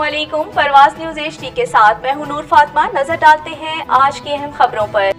अस्सलामुअलैकुम। परवाज़ news HD के साथ मैं हूं नूर फातिमा। नजर डालते हैं आज की अहम खबरों पर।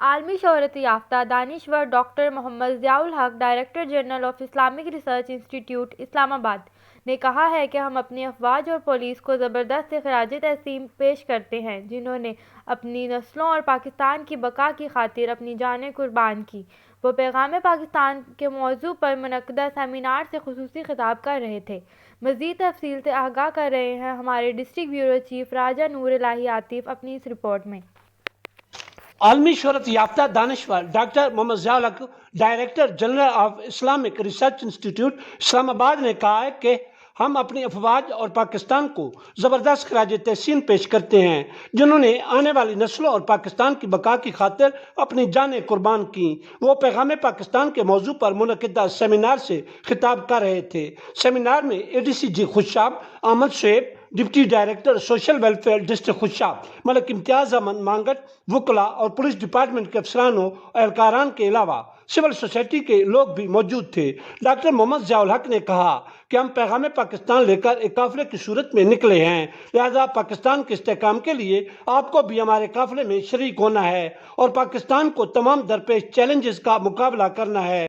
आलमी शोहरत याफ्ता दानिश्वर डॉक्टर मोहम्मद ज़ियाउल हक, director general of Islamic research institute Islamabad, ने कहा है कि हम अपनी अफवाज और पुलिस को ज़बरदस्त खराज तहसीन पेश करते हैं, जिन्होंने अपनी नस्लों और पाकिस्तान की बका की खातिर अपनी जानें कुर्बान की। वो पैगाम पाकिस्तान के मौजू पर मुनक्कदा सेमिनार से खुसूसी खिताब कर रहे थे। मज़ीद तफसील से आगाह कर रहे हैं हमारे डिस्ट्रिक्ट ब्यूरो चीफ राजा नूर इलाही आतिफ अपनी इस रिपोर्ट में। आलमी शोहरत याफ्ता दानिश्वर डॉक्टर मोहम्मद ज़ियाउल हक, director general of Islamic research institute Islamabad, ने कहा है कि हम अपनी अफवाज और पाकिस्तान को ज़बरदस्त खराज तहसीन पेश करते हैं, जिन्होंने आने वाली नस्लों और पाकिस्तान की बका की खातिर अपनी जानें कुर्बान की। वो पैगाम पाकिस्तान के मौजू पर मुनक्किदा सेमिनार से खिताब कर रहे थे। सेमिनार में ADCG खुशाब अहमद शेब, deputy director social welfare district Khushab Malik Imtiaz Ahmad Mangat, वकला और पुलिस डिपार्टमेंट के अफसरानों एहलकारान के अलावा सिविल सोसाइटी के लोग भी मौजूद थे। डॉक्टर मोहम्मद ज़ियाउल हक ने कहा कि हम पैगाम पाकिस्तान लेकर एक काफिले की सूरत में निकले हैं, लिहाजा पाकिस्तान के इस्तेहकाम के लिए आपको भी हमारे काफिले में शरीक होना है और पाकिस्तान को तमाम दरपेश चैलेंजेस का मुकाबला करना है।